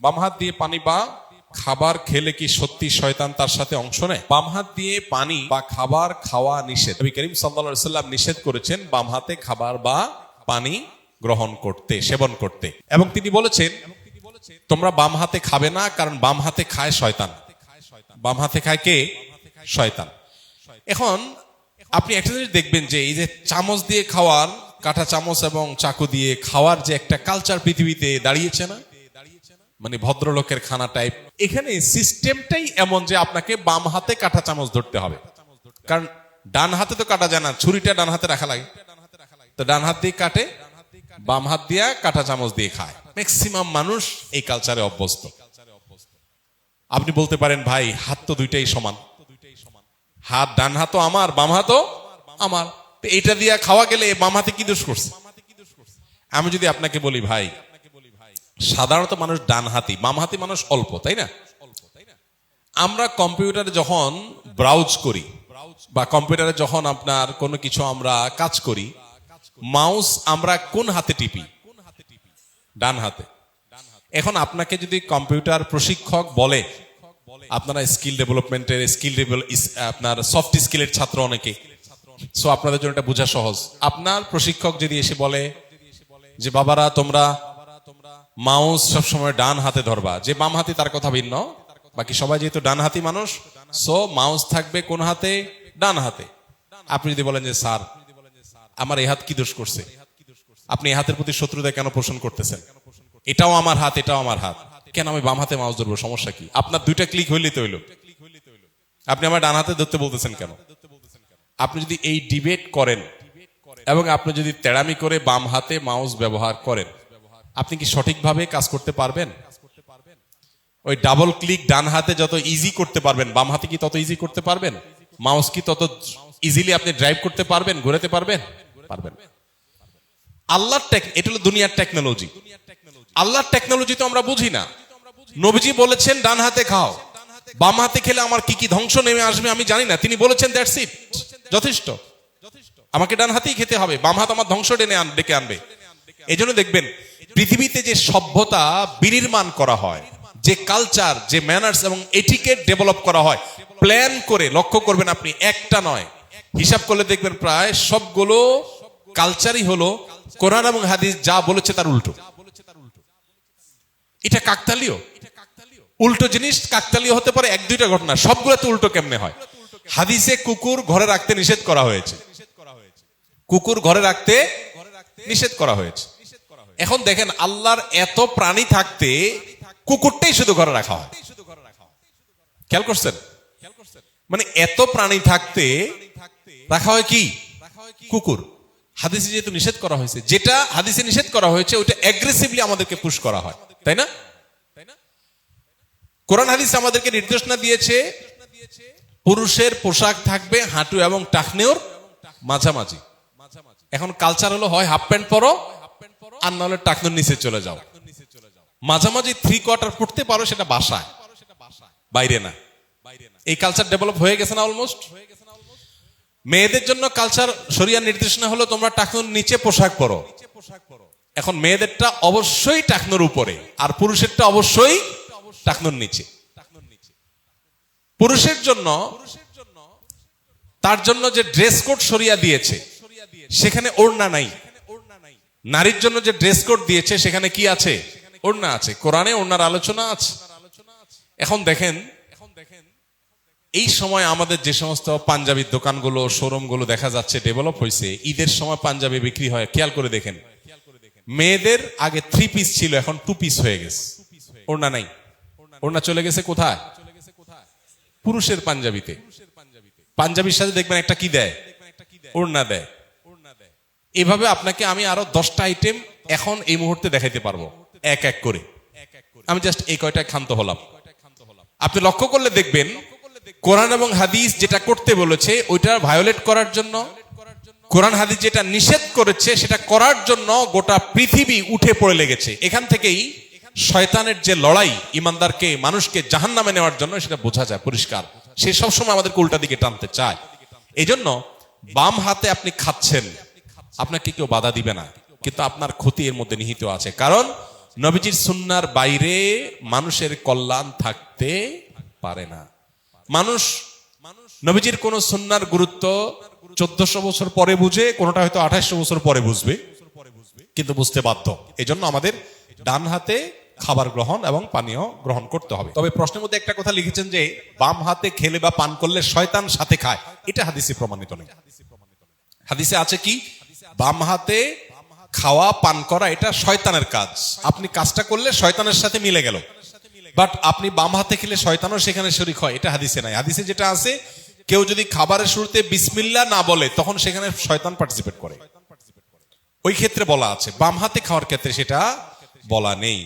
বাম হাত দিয়ে পানি বা খাবার খেলে কি সত্যি শয়তান তার সাথে অংশ নেয়? বাম হাত দিয়ে পানি বা খাবার খাওয়া নিষেধ। নবী করিম সাল্লাল্লাহু আলাইহি ওয়াসাল্লাম নিষেধ করেছেন বাম হাতে খাবার বা পানি গ্রহণ করতে, সেবন করতে, এবং তিনি বলেছেন তোমরা বাম হাতে খাবে না, কারণ বাম হাতে খায় শয়তান। বাম হাতে খায় কে? শয়তান। এখন আপনি একটা জিনিস দেখবেন যে এই যে চামচ দিয়ে খাওয়ার, কাঁটা চামচ এবং চাকু দিয়ে খাওয়ার যে একটা কালচার পৃথিবীতে দাঁড়িয়েছে না, মানে ভদ্রলোকের খানা টাইপ, এখানে সিস্টেমটাই এমন যে আপনাকে বাম হাতে কাঁটা চামচ ধরতে হবে, কারণ ডান হাতে তো কাটা যায় না, ছুরিটা ডান হাতে রাখা লাগে, তো ডান হাত দিয়ে কাটে, বাম হাত দিয়ে কাঁটা চামচ দিয়ে খায়। ম্যাক্সিমাম মানুষ এই কালচারে অভ্যস্ত। আপনি বলতে পারেন ভাই হাত তো দুইটাই সমান, হাত ডান হাতও আমার, বাম হাতও আমার, এইটা দিয়ে খাওয়া গেলে বাম হাতে কি দোষ করছে? আমি যদি আপনাকে বলি ভাই সাধারণত মানুষ ডান হাতি, বাম হাতি মানুষ অল্প, তাই না? আমরা কম্পিউটারে যখন ব্রাউজ করি বা কম্পিউটারে যখন আপনার কোনো কিছু আমরা কাজ করি, মাউস আমরা কোন হাতে টিপি? ডান হাতে। এখন আপনাকে যদি কম্পিউটার প্রশিক্ষক বলে, আপনারা স্কিল ডেভেলপমেন্টের আপনার সফট স্কিলের ছাত্র অনেকে, সো আপনাদের জন্য এটা বোঝা সহজ। আপনার প্রশিক্ষক যদি এসে বলে যে বাবারা তোমরা মাউস সবসময় ডান হাতে ধরবা, যে বাম হাতি তার কথা ভিন্ন, বাকি সবাই যেহেতু ডান হাতি মানুষ, সো মাউস থাকবে কোন হাতে? ডান হাতে। আপনি যদি বলেন যে স্যার আমার এই হাত কি দোষ করছে, আপনি এই হাতের প্রতি শত্রুতা কেন পোষণ করতেছেন? এটাও আমার হাত, এটাও আমার হাত, কেন আমি বাম হাতে মাউস ধরবো? সমস্যা কি? আপনার দুইটা ক্লিক হইলেই তো হইলো, আপনি আমার ডান হাতে ধরতে বলতেছেন কেন? আপনি যদি এই ডিবেট করেন এবং আপনি যদি তেড়ামি করে বাম হাতে মাউস ব্যবহার করেন, আপনি কি সঠিকভাবে কাজ করতে পারবেন? ওই ডাবল ক্লিক ডান হাতে যত ইজি করতে পারবেন, বাম হাতে কি তত ইজি করতে পারবেন? মাউস কি তত ইজিলি আপনি ড্রাইভ করতে পারবেন, ঘোরাতে পারবেন? পারবেন। আল্লাহর এটা হলো দুনিয়ার টেকনোলজি। আল্লাহর টেকনোলজি তো আমরা বুঝি না। নবীজি বলেছেন ডান হাতে খাও, বাম হাতে খেলে আমার কি কি ধ্বংস নেমে আসবে আমি জানি না, তিনি বলেছেন দ্যাটস ইট, যথেষ্ট, আমাকে ডান হাতেই খেতে হবে, বাম হাত আমার ধ্বংস ডেকে আনবে। এই জন্য দেখবেন পৃথিবীতে যে সভ্যতা বিনির্মাণ করা হয়, যে কালচার, যে ম্যানার্স এবং এটিকেট ডেভেলপ করা হয় প্ল্যান করে, লক্ষ্য করবেন আপনি, একটা নয়, হিসাব করলে দেখবেন প্রায় সবগুলো কালচারই হলো কোরআন এবং হাদিস যা বলেছে তার উল্টো। এটা কাকতালীয়, উল্টো জিনিস কাকতালীয় হতে পারে এক দুইটা ঘটনা, সবগুলো তো উল্টো কেমনে হয়? হাদিসে কুকুর ঘরে রাখতে নিষেধ করা হয়েছে, কুকুর ঘরে রাখতে নিষেধ করা হয়েছে। এখন দেখেন আল্লাহর এত প্রাণী থাকতে কুকুরটাই শুধু ঘরে রাখা হয়, খেয়াল করছেন? মানে এত প্রাণী থাকতে রাখা হয় কি? কুকুর। হাদিসে যেহেতু নিষেধ করা হয়েছে, যেটা হাদিসে নিষেধ করা হয়েছে ওইটা অ্যাগ্রেসিভলি আমাদেরকে পুশ করা হয়, তাই না? কোরআন হাদিস আমাদেরকে নির্দেশনা দিয়েছে পুরুষের পোশাক থাকবে হাঁটু এবং টাকনেওর মাঝামাঝি। এখন কালচার হলো হয় হাফ প্যান্ট পরো আর নাহলে টাকনোর নিচে চলে যাও, মাঝামাঝি 3/4 পড়তে পারো, সেটা বাসায়, বাইরে না। এই কালচার ডেভেলপ হয়ে গেছে না অলমোস্ট। মেয়েদের জন্য কালচার শরিয়ার নির্দেশনা হলো তোমরা টাকনোর নিচে পোশাক পরো। এখন মেয়েদেরটা অবশ্যই টাকনোর উপরে আর পুরুষেরটা অবশ্যই টাকনোর নিচে। পুরুষের জন্য তার জন্য যে ড্রেস কোড শরিয়া দিয়েছে সেখানে ওড়না নাই। নারীর জন্য যে ড্রেস কোড দিয়েছে সেখানে কি আছে? ওড়না আছে। কোরআনে ওড়নার আলোচনা আছে। এখন দেখেন এই সময় আমাদের যে সমস্ত পাঞ্জাবির দোকানগুলো, শোরুমগুলো দেখা যাচ্ছে ডেভেলপ হয়েছে, ঈদের সময় পাঞ্জাবি বিক্রি হয়, খেয়াল করে দেখেন মেয়েদের আগে 3 পিস ছিল, এখন 2 পিস হয়ে গেছে। ওড়না নাই, ওড়না চলে গেছে কোথায়? পুরুষের পাঞ্জাবিতে। পাঞ্জাবির সাথে দেখবেন একটা কি দেয়? ওড়না দেয়। এভাবে আপনাকে আমি আরো 10টা আইটেম এখন এই মুহূর্তে দেখাইতে পারবো এক এক করে। আমি জাস্ট এই কয়টা ক্ষান্ত হলাম। আপনি লক্ষ্য করলে দেখবেন কোরআন এবং হাদিস যেটা করতে বলেছে ওইটা ভায়োলেট করার জন্য, কোরআন হাদিস যেটা নিষেধ করেছে সেটা করার জন্য গোটা পৃথিবী উঠে পড়ে লেগেছে। এখান থেকেই শয়তানের যে লড়াই ইমানদারকে, মানুষকে জাহান্নামে নেওয়ার জন্য, সেটা বোঝা যায় পরিষ্কার। সে সবসময় আমাদেরকে উল্টা দিকে টানতে চায়। এই জন্য বাম হাতে আপনি খাচ্ছেন, আপনাকে কেউ বাধা দিবে না, কিন্তু আপনার ক্ষতি এর মধ্যে নিহিত আছে। কারণ নবীজির সুন্নাহর বাইরে মানুষের কল্যাণ থাকতে পারে না। মানুষ নবীজির কোন সুন্নাহর গুরুত্ব 1400 বছর পরে বুঝে, কোনটা হয়তো 2800 বছর পরে বুঝবে, কিন্তু বুঝতে বাধ্য। এজন্য আমাদের ডান হাতে খাবার গ্রহণ এবং পানীয় গ্রহণ করতে হবে। তবে প্রশ্নের মধ্যে একটা কথা লিখেছেন যে বাম হাতে খেলে বা পান করলে শয়তান সাথে খায়, এটা হাদিসে প্রমাণিত নেই। হাদিসে আছে কি, বাম হাতে খাওয়া পান করা এটা শয়তানের কাজ, আপনি কাজটা করলে শয়তানের সাথে মিলে গেল, বাট আপনি বাম হাতে খেলে শয়তানও সেখানে শরীক হয়, এটা হাদিসে নাই। হাদিসে যেটা আছে, কেউ যদি খাবারের শুরুতে বিসমিল্লাহ না বলে তখন সেখানে শয়তান পার্টিসিপেট করে, ওই ক্ষেত্রে বলা আছে। বাম হাতে খাওয়ার ক্ষেত্রে সেটা বলা নেই।